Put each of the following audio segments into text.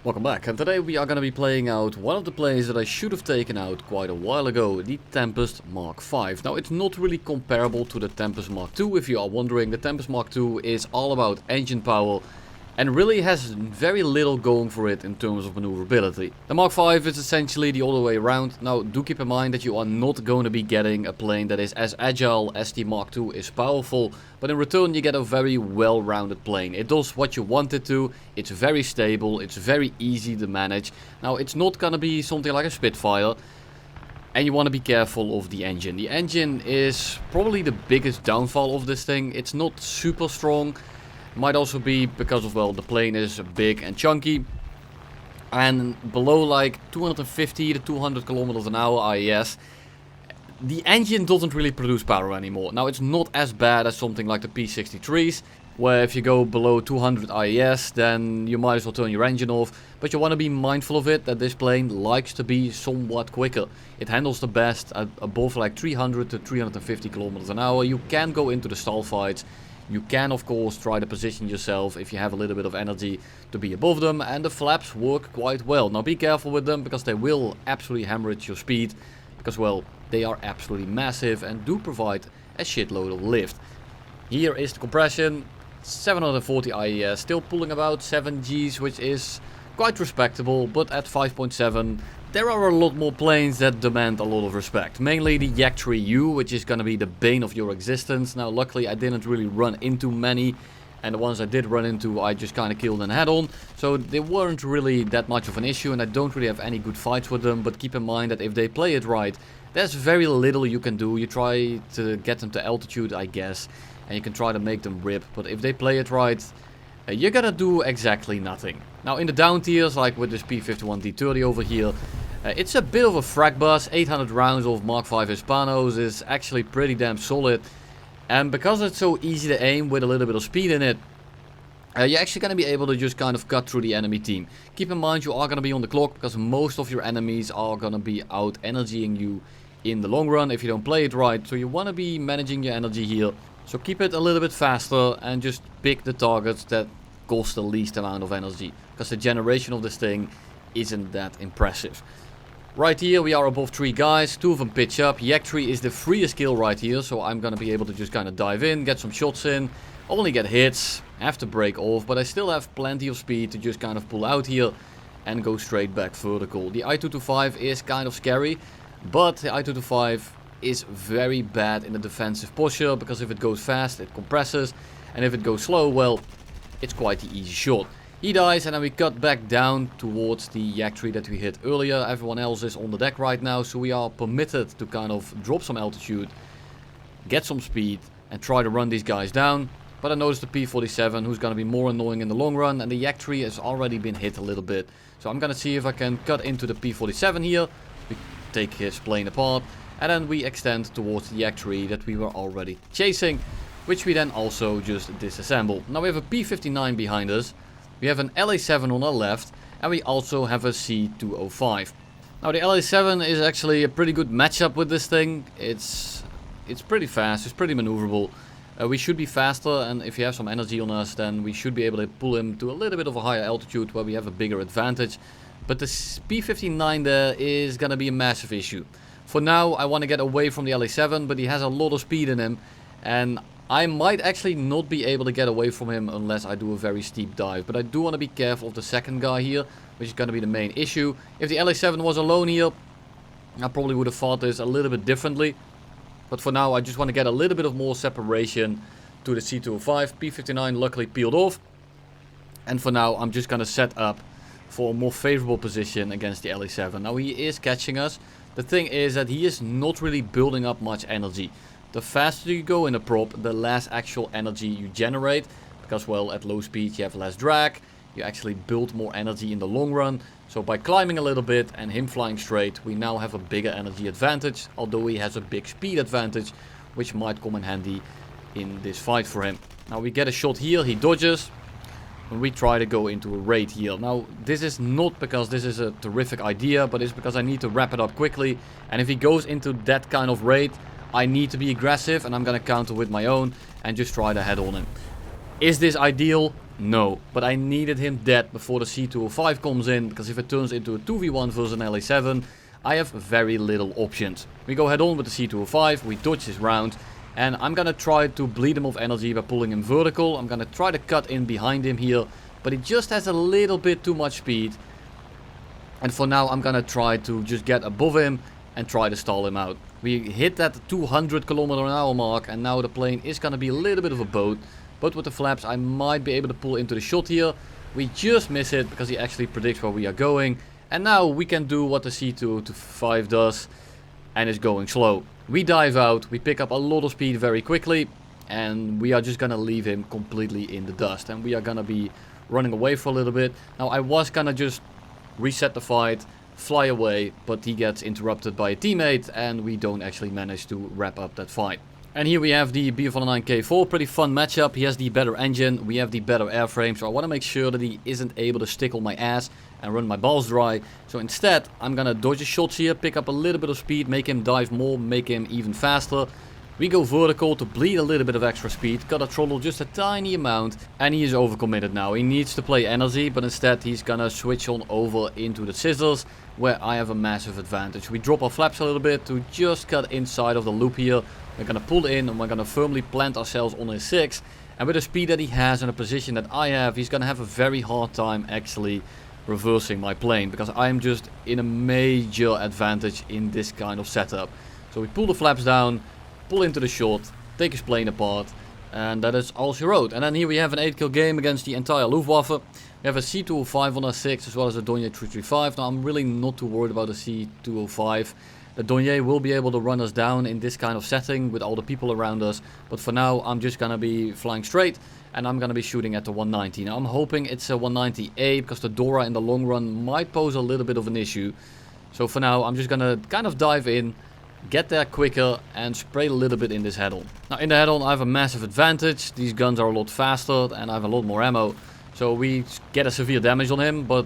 Welcome back, and today we are going to be playing out one of the planes that I should have taken out quite a while ago, the Tempest Mk. Now, it's not really comparable to the Tempest Mk. If you are wondering. The Tempest Mk. Is all about engine power and really has very little going for it in terms of maneuverability. The Mk. is essentially the other way around. Now, do keep in mind that you are not going to be getting a plane that is as agile as the Mk. Is powerful, but in return you get a very well-rounded plane. It does what you want it to, it's very stable, it's very easy to manage. Now, it's not going to be something like a Spitfire, and you want to be careful of the engine. The engine is probably the biggest downfall of this thing. It's not super strong. Might also be because of, well, the plane is big and chunky. And below like 250 to 200 kilometers an hour IES, the engine doesn't really produce power anymore. Now, it's not as bad as something like the P63s, where if you go below 200 IES, then you might as well turn your engine off. But you want to be mindful of it, that this plane likes to be somewhat quicker. It handles the best at above like 300 to 350 kilometers an hour. You can go into the stall fights. You can, of course, try to position yourself if you have a little bit of energy to be above them, and the flaps work quite well. Now, be careful with them, because they will absolutely hemorrhage your speed, because, well, they are absolutely massive and do provide a shitload of lift. Here is the compression, 740 IES, still pulling about 7 Gs, which is quite respectable, but at 5.7, there are a lot more planes that demand a lot of respect. Mainly the Yak 3U, which is going to be the bane of your existence. Now, luckily, I didn't really run into many, and the ones I did run into, I just kind of killed in head-on. So they weren't really that much of an issue, and I don't really have any good fights with them. But keep in mind that if they play it right, there's very little you can do. You try to get them to altitude, I guess, and you can try to make them rip. But if they play it right, you're gonna do exactly nothing. Now, in the down tiers, like with this P51D30 over here, it's a bit of a frag bus. 800 rounds of Mark V Hispanos is actually pretty damn solid. And because it's so easy to aim with a little bit of speed in it, you're actually going to be able to just kind of cut through the enemy team. Keep in mind, you are going to be on the clock, because most of your enemies are going to be out energying you in the long run if you don't play it right. So you want to be managing your energy here. So keep it a little bit faster and just pick the targets that cost the least amount of energy, because the generation of this thing isn't that impressive. Right here we are above 3 guys, 2 of them pitch up. Yak 3 is the freest kill right here, so I'm gonna be able to just kind of dive in, get some shots in, only get hits, have to break off, but I still have plenty of speed to just kind of pull out here and go straight back vertical. The I-225 is kind of scary, but the I-225 is very bad in the defensive posture, because if it goes fast, it compresses, and if it goes slow, well, it's quite the easy shot. He dies, and then we cut back down towards the Yak 3 that we hit earlier. Everyone else is on the deck right now, so we are permitted to kind of drop some altitude, get some speed, and try to run these guys down. But I noticed the P47, who's going to be more annoying in the long run, and the Yak 3 has already been hit a little bit. So I'm going to see if I can cut into the P47 here. We take his plane apart, and then we extend towards the Yak 3 that we were already chasing, which we then also just disassemble. Now we have a P59 behind us. We have an LA7 on our left, and we also have a C205. Now, the LA7 is actually a pretty good matchup with this thing. It's pretty fast, it's pretty maneuverable. We should be faster, and if you have some energy on us, then we should be able to pull him to a little bit of a higher altitude where we have a bigger advantage. But the P59 there is going to be a massive issue. For now, I want to get away from the LA7, but he has a lot of speed in him, and I might actually not be able to get away from him unless I do a very steep dive. But I do want to be careful of the second guy here, which is going to be the main issue. If the LA7 was alone here, I probably would have fought this a little bit differently. But for now, I just want to get a little bit of more separation to the C205. P59 luckily peeled off. And for now, I'm just going to set up for a more favorable position against the LA7. Now, he is catching us. The thing is that he is not really building up much energy. The faster you go in a prop, the less actual energy you generate, because, well, at low speed you have less drag, you actually build more energy in the long run. So by climbing a little bit and him flying straight, we now have a bigger energy advantage, although he has a big speed advantage, which might come in handy in this fight for him. Now we get a shot here, he dodges, and we try to go into a raid here. Now, this is not because this is a terrific idea, but it's because I need to wrap it up quickly, and if he goes into that kind of raid, I need to be aggressive, and I'm gonna counter with my own and just try to head on him. Is this ideal? No, but I needed him dead before the C205 comes in, because if it turns into a 2v1 versus an LA7, I have very little options. We go head on with the C205, we dodge this round, and I'm gonna try to bleed him of energy by pulling him vertical. I'm gonna try to cut in behind him here, but he just has a little bit too much speed. And for now I'm gonna try to just get above him and try to stall him out. We hit that 200 km/h mark, and now the plane is gonna be a little bit of a boat. But with the flaps I might be able to pull into the shot here. We just miss it because he actually predicts where we are going. And now we can do what the C205 does, and is going slow. We dive out, we pick up a lot of speed very quickly, and we are just gonna leave him completely in the dust. And we are gonna be running away for a little bit. Now I was gonna just reset the fight, fly away, but he gets interrupted by a teammate, and we don't actually manage to wrap up that fight. And here we have the BF-109K4, pretty fun matchup. He has the better engine, we have the better airframe, so I want to make sure that he isn't able to stick on my ass and run my balls dry. So instead, I'm gonna dodge his shots here, pick up a little bit of speed, make him dive more, make him even faster. We go vertical to bleed a little bit of extra speed, cut a throttle just a tiny amount, and he is overcommitted now. He needs to play energy, but instead he's gonna switch on over into the scissors, where I have a massive advantage. We drop our flaps a little bit to just cut inside of the loop here. We're gonna pull in and we're gonna firmly plant ourselves on his 6. And with the speed that he has and the position that I have, he's gonna have a very hard time actually reversing my plane, because I'm just in a major advantage in this kind of setup. So we pull the flaps down, pull into the shot, take his plane apart, and that is all she wrote. And then here we have an 8-kill game against the entire Luftwaffe. We have a C205 on our 6 as well as a Dornier 335. Now I'm really not too worried about the C205. The Dornier will be able to run us down in this kind of setting with all the people around us. But for now I'm just gonna be flying straight, and I'm gonna be shooting at the 190. Now I'm hoping it's a 190A, because the Dora in the long run might pose a little bit of an issue. So for now I'm just gonna kind of dive in, get there quicker, and spray a little bit in this head-on. Now in the head-on I have a massive advantage. These guns are a lot faster and I have a lot more ammo. So we get a severe damage on him, but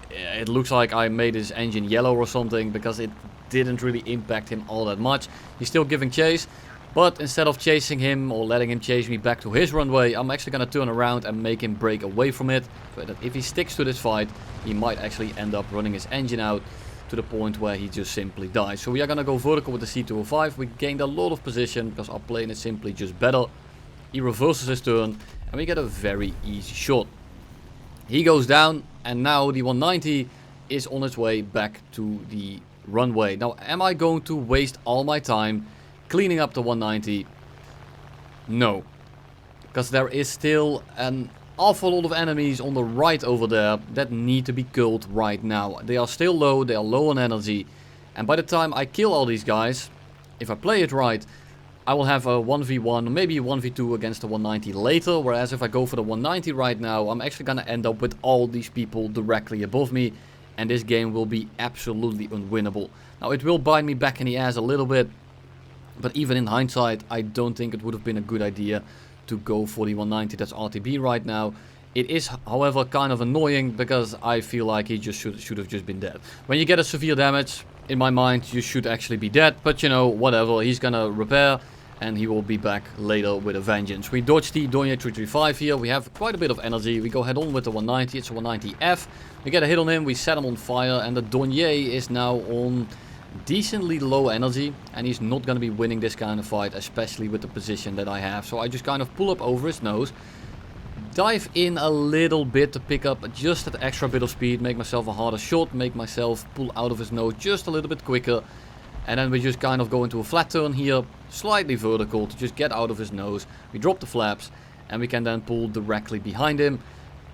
it looks like I made his engine yellow or something, because it didn't really impact him all that much. He's still giving chase, but instead of chasing him or letting him chase me back to his runway, I'm actually going to turn around and make him break away from it, so that if he sticks to this fight, he might actually end up running his engine out to the point where he just simply dies. So we are going to go vertical with the C205. We gained a lot of position because our plane is simply just better. He reverses his turn and we get a very easy shot. He goes down, and now the 190 is on its way back to the runway. Now am I going to waste all my time cleaning up the 190? No, because there is still an awful lot of enemies on the right over there that need to be killed right now. They are still low, they are low on energy, and by the time I kill all these guys, if I play it right, I will have a 1v1, maybe a 1v2 against the 190 later, whereas if I go for the 190 right now, I'm actually gonna end up with all these people directly above me, and this game will be absolutely unwinnable. Now it will bite me back in the ass a little bit, but even in hindsight, I don't think it would have been a good idea to go for the 190 that's RTB right now. It is, however, kind of annoying, because I feel like he just should have just been dead. When you get a severe damage, in my mind, you should actually be dead, but you know, whatever, he's gonna repair, and he will be back later with a vengeance. We dodge the Dornier 335 here, we have quite a bit of energy, we go head on with the 190, it's a 190F, we get a hit on him, we set him on fire, and the Dornier is now on decently low energy, and he's not going to be winning this kind of fight, especially with the position that I have. So I just kind of pull up over his nose, dive in a little bit to pick up just that extra bit of speed, make myself a harder shot, make myself pull out of his nose just a little bit quicker, and then we just kind of go into a flat turn here, slightly vertical to just get out of his nose. We drop the flaps, and we can then pull directly behind him.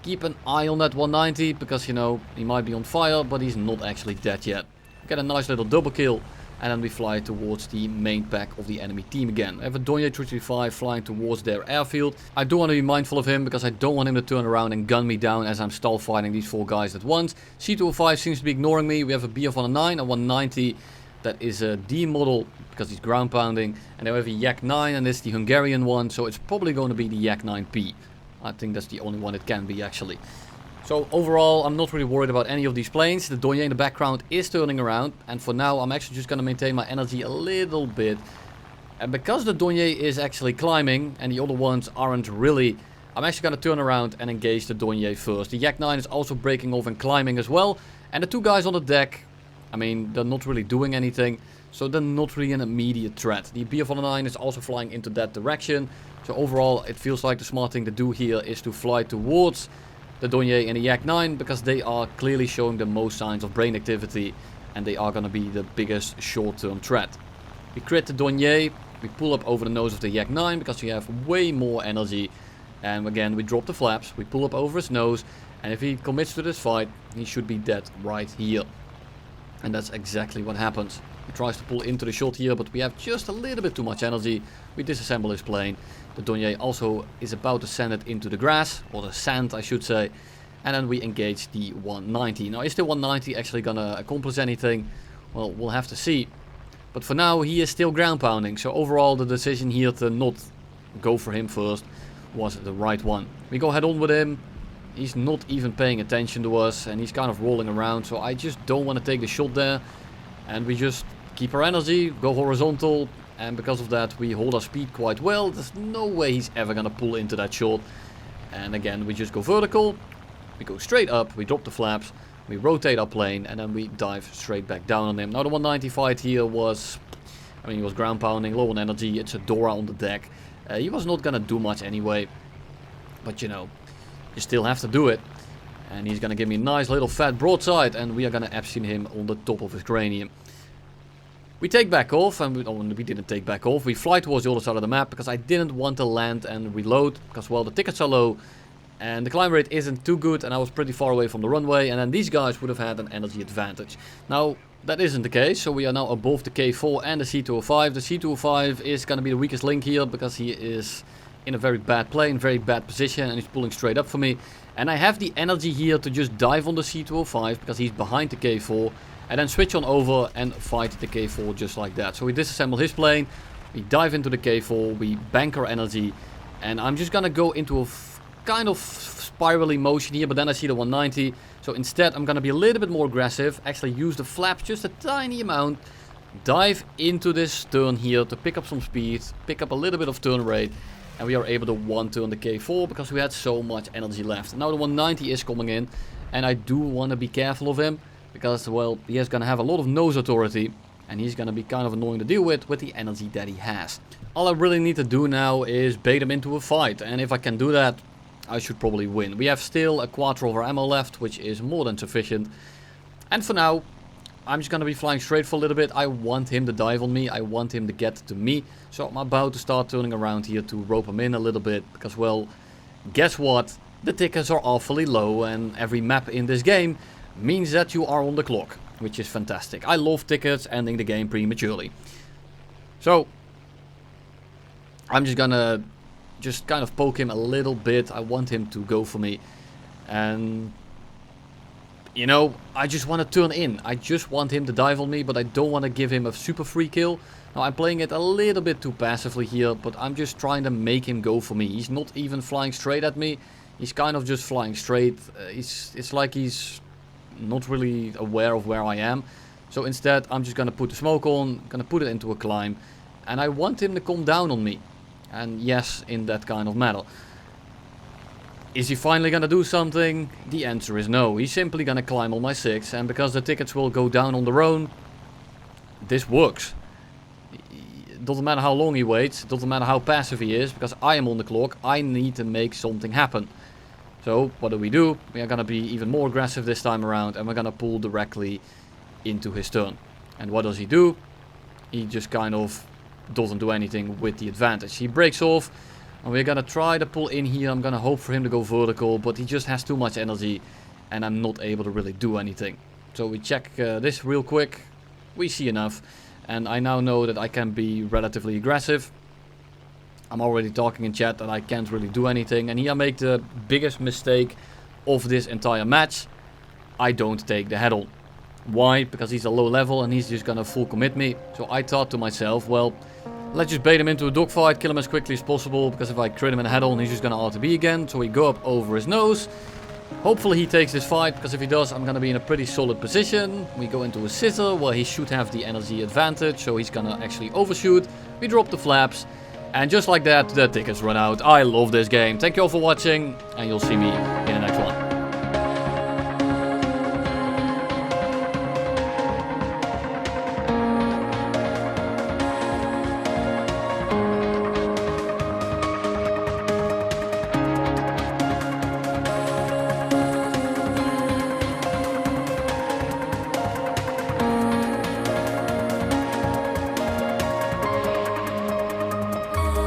Keep an eye on that 190, because you know, he might be on fire, but he's not actually dead yet. Get a nice little double kill, and then we fly towards the main pack of the enemy team again. I have a Dornier 335 flying towards their airfield. I do want to be mindful of him, because I don't want him to turn around and gun me down as I'm stall fighting these 4 guys at once. C205 seems to be ignoring me. We have a BF-109, a 190 that is a D model, because he's ground pounding, and then we have a Yak 9, and this is the Hungarian one, so it's probably going to be the Yak 9P. I think that's the only one it can be, actually. So overall, I'm not really worried about any of these planes. The Dornier in the background is turning around, and for now I'm actually just going to maintain my energy a little bit. And because the Dornier is actually climbing and the other ones aren't really I'm actually going to turn around and engage the Donier first. The Yak 9 is also breaking off and climbing as well. And the two guys on the deck, I mean, they're not really doing anything. So they're not really an immediate threat. The BF-109 is also flying into that direction. So overall, it feels like the smart thing to do here is to fly towards the Donier and the Yak 9. Because they are clearly showing the most signs of brain activity. And they are going to be the biggest short-term threat. We crit the Donier. We pull up over the nose of the Yak 9 because we have way more energy. And again, we drop the flaps. We pull up over his nose. And if he commits to this fight, he should be dead right here. And that's exactly what happens. He tries to pull into the shot here, but we have just a little bit too much energy. We disassemble his plane. The Donier also is about to send it into the grass, or the sand I should say. And then we engage the 190. Now is the 190 actually gonna accomplish anything? Well, we'll have to see. But for now he is still ground pounding. So overall the decision here to not go for him first was the right one. We go head on with him. He's not even paying attention to us and he's kind of rolling around. So I just don't want to take the shot there. And we just keep our energy, go horizontal, and because of that we hold our speed quite well. There's no way he's ever gonna pull into that shot. And again we just go vertical, we go straight up, we drop the flaps, we rotate our plane, and then we dive straight back down on him. Now the 190 fight here was, I mean, he was ground pounding, low on energy, it's a Dora on the deck. He was not gonna do much anyway, but you know, you still have to do it. And he's gonna give me a nice little fat broadside, and we are gonna Epstein him on the top of his cranium. We take back off, and we didn't take back off. We fly towards the other side of the map, because I didn't want to land and reload, because, well, the tickets are low, and the climb rate isn't too good, and I was pretty far away from the runway, and then these guys would have had an energy advantage. Now, that isn't the case, so we are now above the K4 and the C205. The C205 is going to be the weakest link here, because he is in a very bad plane, very bad position, and he's pulling straight up for me. And I have the energy here to just dive on the C205, because he's behind the K4, and then switch on over and fight the K4 just like that. So we disassemble his plane, we dive into the K4, we bank our energy, and I'm just gonna go into a kind of spirally motion here, but then I see the 190. So instead I'm gonna be a little bit more aggressive, actually use the flaps just a tiny amount, dive into this turn here to pick up some speed, pick up a little bit of turn rate, and we are able to one turn the K4 because we had so much energy left. Now the 190 is coming in, and I do want to be careful of him. Because, well, he is going to have a lot of nose authority. And he's going to be kind of annoying to deal with the energy that he has. All I really need to do now is bait him into a fight. And if I can do that, I should probably win. We have still a quarter of our ammo left, which is more than sufficient. And for now, I'm just going to be flying straight for a little bit. I want him to dive on me. I want him to get to me. So I'm about to start turning around here to rope him in a little bit. Because, well, guess what? The tickets are awfully low. And every map in this game means that you are on the clock, which is fantastic. I love tickets ending the game prematurely. So I'm just gonna kind of poke him a little bit. I want him to go for me, and you know, I just want to turn in. I just want him to dive on me, but I don't want to give him a super free kill. Now I'm playing it a little bit too passively here, but I'm just trying to make him go for me. He's not even flying straight at me. He's kind of just flying straight. It's like he's not really aware of where I am. So instead I'm just gonna put the smoke on, gonna put it into a climb, and I want him to come down on me. And yes, in that kind of manner. Is he finally gonna do something? The answer is no. He's simply gonna climb on my 6, and because the tickets will go down on their own, this works. It doesn't matter how long he waits, it doesn't matter how passive he is, because I am on the clock. I need to make something happen. So what do? We are going to be even more aggressive this time around, and we're going to pull directly into his turn. And what does he do? He just kind of doesn't do anything with the advantage. He breaks off, and we're going to try to pull in here. I'm going to hope for him to go vertical, but he just has too much energy, and I'm not able to really do anything. So we check this real quick. We see enough, and I now know that I can be relatively aggressive. I'm already talking in chat that I can't really do anything. And here I make the biggest mistake of this entire match. I don't take the head on. Why? Because he's a low level and he's just gonna full commit me. So I thought to myself, well, let's just bait him into a dogfight, kill him as quickly as possible. Because if I crit him in the head on, he's just gonna RTB again. So we go up over his nose. Hopefully he takes this fight, because if he does, I'm gonna be in a pretty solid position. We go into a scissor where he should have the energy advantage. So he's gonna actually overshoot. We drop the flaps. And just like that, the tickets run out. I love this game. Thank you all for watching, and you'll see me in